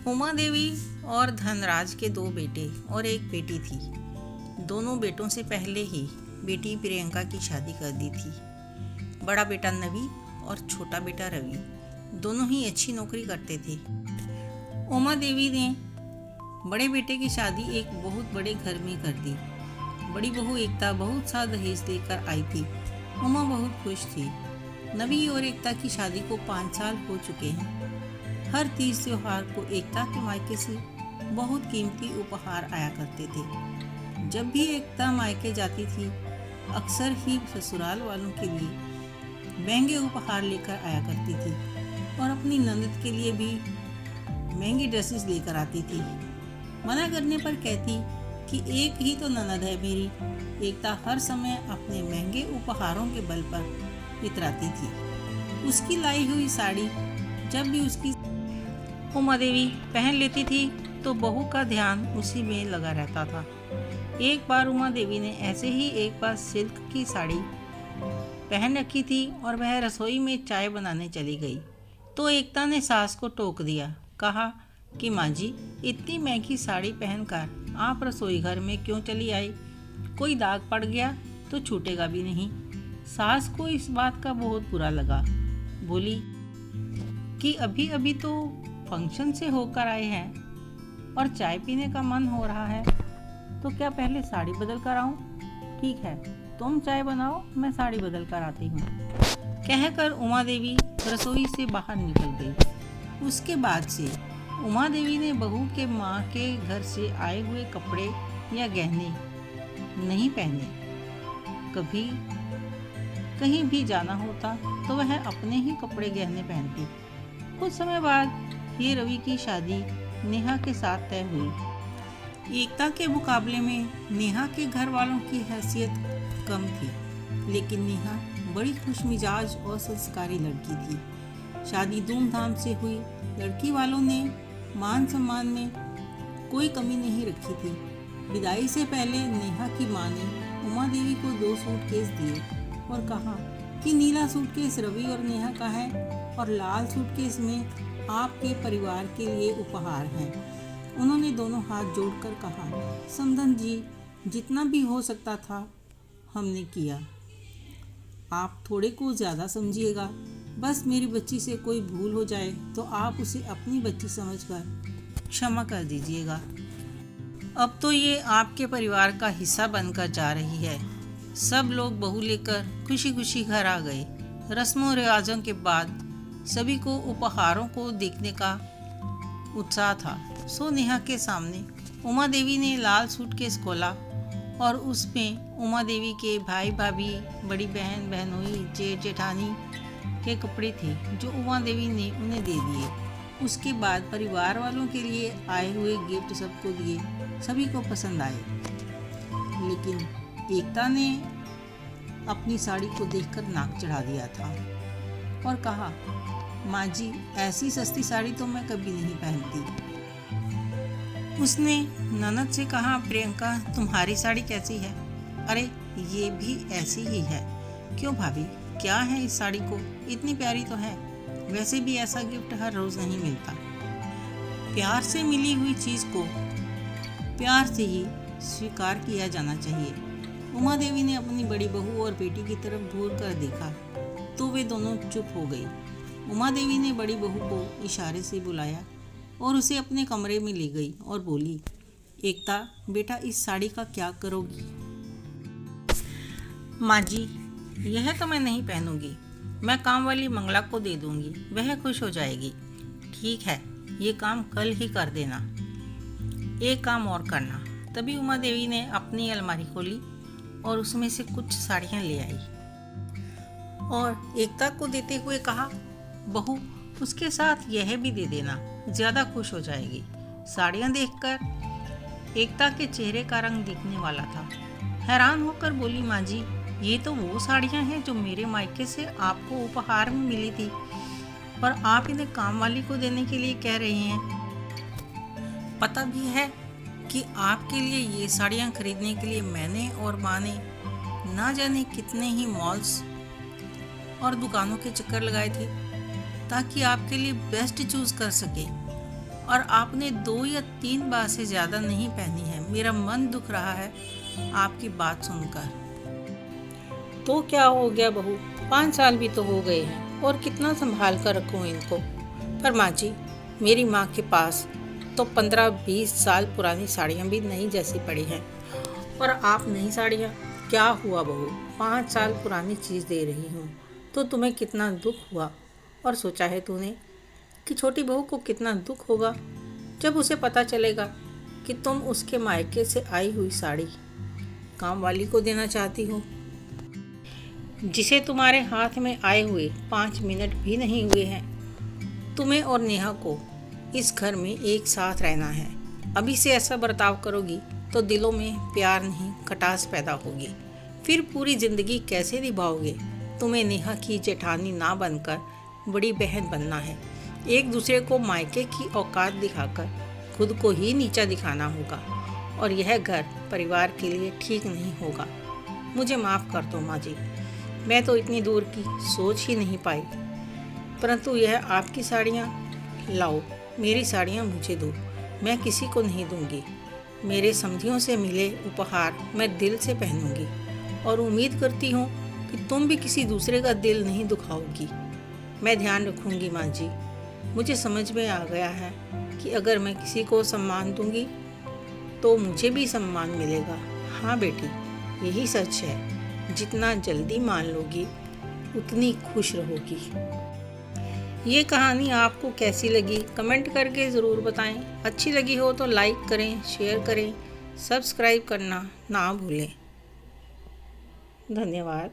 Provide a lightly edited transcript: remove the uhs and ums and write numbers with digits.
उमा देवी और धनराज के 2 बेटे और एक बेटी थी। दोनों बेटों से पहले ही बेटी प्रियंका की शादी कर दी थी। बड़ा बेटा नवी और छोटा बेटा रवि दोनों ही अच्छी नौकरी करते थे। उमा देवी ने बड़े बेटे की शादी एक बहुत बड़े घर में कर दी। बड़ी बहू एकता बहुत सा दहेज लेकर आई थी। उमा बहुत खुश थी। नवी और एकता की शादी को 5 साल हो चुके हैं। हर तीज त्योहार को एकता के मायके से बहुत कीमती उपहार आया करते थे। जब भी एकता मायके जाती थी, अक्सर ही ससुराल वालों के लिए महंगे उपहार लेकर आया करती थी और अपनी ननद के लिए भी महंगी ड्रेसेस लेकर आती थी। मना करने पर कहती कि एक ही तो ननद है मेरी। एकता हर समय अपने महंगे उपहारों के बल पर इतराती थी। उसकी लाई हुई साड़ी जब भी उसकी उमा देवी पहन लेती थी तो बहू का ध्यान उसी में लगा रहता था। एक बार उमा देवी ने ऐसे ही एक बार सिल्क की साड़ी पहन रखी थी और वह रसोई में चाय बनाने चली गई तो एकता ने सास को टोक दिया। कहा कि माँ जी, इतनी महंगी साड़ी पहनकर आप रसोई घर में क्यों चली आई? कोई दाग पड़ गया तो छूटेगा भी नहीं। सास को इस बात का बहुत बुरा लगा। बोली कि अभी अभी तो फंक्शन से होकर आए हैं और चाय पीने का मन हो रहा है, तो क्या पहले साड़ी बदल कर आऊं? ठीक है, तुम चाय बनाओ, मैं साड़ी बदल कर आती हूँ। कहकर उमा देवी रसोई से बाहर निकल गई। उसके बाद से उमा देवी ने बहू के माँ के घर से आए हुए कपड़े या गहने नहीं पहने। कभी कहीं भी जाना होता तो वह अपने ही कपड़े गहने पहनती। कुछ समय बाद ये रवि की शादी नेहा के साथ तय हुई। एकता के मुकाबले में नेहा के घर वालों की हैसियत कम थी, लेकिन नेहा बड़ी खुशमिजाज और संस्कारी लड़की थी। शादी धूमधाम से हुई। लड़की वालों ने मान सम्मान में कोई कमी नहीं रखी थी। विदाई से पहले नेहा की मां ने उमा देवी को 2 सूटकेस दिए और कहा कि नीला सूटकेस रवि और नेहा का है और लाल सूटकेस में आपके परिवार के लिए उपहार हैं। उन्होंने दोनों हाथ जोड़कर कहा, समधन जी, जितना भी हो सकता था हमने किया। आप थोड़े को ज़्यादा समझिएगा। बस मेरी बच्ची से कोई भूल हो जाए तो आप उसे अपनी बच्ची समझकर क्षमा कर दीजिएगा। अब तो ये आपके परिवार का हिस्सा बनकर जा रही है। सब लोग बहू लेकर खुशी खुशी घर आ गए। रस्मों रिवाजों के बाद सभी को उपहारों को देखने का उत्साह था। सो नेहा के सामने उमा देवी ने लाल सूटकेस खोला और उसमें उमा देवी के भाई भाभी, बड़ी बहन बहनोई, जेठ जेठानी के कपड़े थे जो उमा देवी ने उन्हें दे दिए। उसके बाद परिवार वालों के लिए आए हुए गिफ्ट सबको दिए। सभी को पसंद आए, लेकिन एकता ने अपनी साड़ी को देखकर नाक चढ़ा दिया था और कहा, माँ जी, ऐसी सस्ती साड़ी तो मैं कभी नहीं पहनती। उसने ननद से कहा, प्रियंका, तुम्हारी साड़ी कैसी है? अरे ये भी ऐसी ही है। क्यों भाभी, क्या है इस साड़ी को? इतनी प्यारी तो है। वैसे भी ऐसा गिफ्ट हर रोज नहीं मिलता। प्यार से मिली हुई चीज को प्यार से ही स्वीकार किया जाना चाहिए। उमा देवी ने अपनी बड़ी बहू और बेटी की तरफ घूर कर देखा तो वे दोनों चुप हो गई। उमा देवी ने बड़ी बहू को इशारे से बुलाया और उसे अपने कमरे में ले गई और बोली, एकता बेटा, इस साड़ी का क्या करोगी? माँ जी, यह तो मैं नहीं पहनूंगी। मैं काम वाली मंगला को दे दूंगी, वह खुश हो जाएगी। ठीक है, ये काम कल ही कर देना। एक काम और करना। तभी उमा देवी ने अपनी अलमारी खोली और उसमें से कुछ साड़ियाँ ले आई और एकता को देते हुए कहा, बहू, उसके साथ यह भी दे देना, ज़्यादा खुश हो जाएगी। साड़ियाँ देखकर एकता के चेहरे का रंग दिखने वाला था। हैरान होकर बोली, माँ जी, ये तो वो साड़ियाँ हैं जो मेरे मायके से आपको उपहार में मिली थी और आप इन्हें काम वाली को देने के लिए कह रही हैं। पता भी है कि आपके लिए ये साड़ियाँ खरीदने के लिए मैंने और माँ ने ना जाने कितने ही मॉल्स और दुकानों के चक्कर लगाए थे ताकि आपके लिए बेस्ट चूज कर सके। और आपने 2 या 3 बार से ज़्यादा नहीं पहनी है। मेरा मन दुख रहा है आपकी बात सुनकर। तो क्या हो गया बहू, 5 साल भी तो हो गए हैं और कितना संभाल कर रखूँ इनको। पर माँ जी, मेरी माँ के पास तो 15-20 साल पुरानी साड़ियाँ भी नई जैसी पड़ी हैं और आप नई साड़ियाँ। क्या हुआ बहू, 5 साल पुरानी चीज़ दे रही हूँ तो तुम्हें कितना दुख हुआ। और सोचा है तूने कि छोटी बहू को कितना दुख होगा जब उसे पता चलेगा कि तुम उसके मायके से आई हुई साड़ी काम वाली को देना चाहती हो, जिसे तुम्हारे हाथ में आए हुए 5 मिनट भी नहीं हुए हैं। तुम्हें और नेहा को इस घर में एक साथ रहना है। अभी से ऐसा बर्ताव करोगी तो दिलों में प्यार नहीं खटास पैदा होगी। फिर पूरी ज़िंदगी कैसे निभाओगे। तुम्हें नेहा की जेठानी ना बनकर बड़ी बहन बनना है। एक दूसरे को मायके की औकात दिखाकर खुद को ही नीचा दिखाना होगा और यह घर परिवार के लिए ठीक नहीं होगा। मुझे माफ़ कर दो माँ जी, मैं तो इतनी दूर की सोच ही नहीं पाई। परंतु यह आपकी साड़ियाँ, लाओ मेरी साड़ियाँ मुझे दो, मैं किसी को नहीं दूंगी। मेरे समधियों से मिले उपहार मैं दिल से पहनूंगी और उम्मीद करती हूँ कि तुम भी किसी दूसरे का दिल नहीं दुखाओगी। मैं ध्यान रखूंगी माँ जी। मुझे समझ में आ गया है कि अगर मैं किसी को सम्मान दूंगी तो मुझे भी सम्मान मिलेगा। हाँ बेटी, यही सच है। जितना जल्दी मान लोगी उतनी खुश रहोगी। ये कहानी आपको कैसी लगी कमेंट करके ज़रूर बताएं। अच्छी लगी हो तो लाइक करें, शेयर करें, सब्सक्राइब करना ना भूलें। धन्यवाद।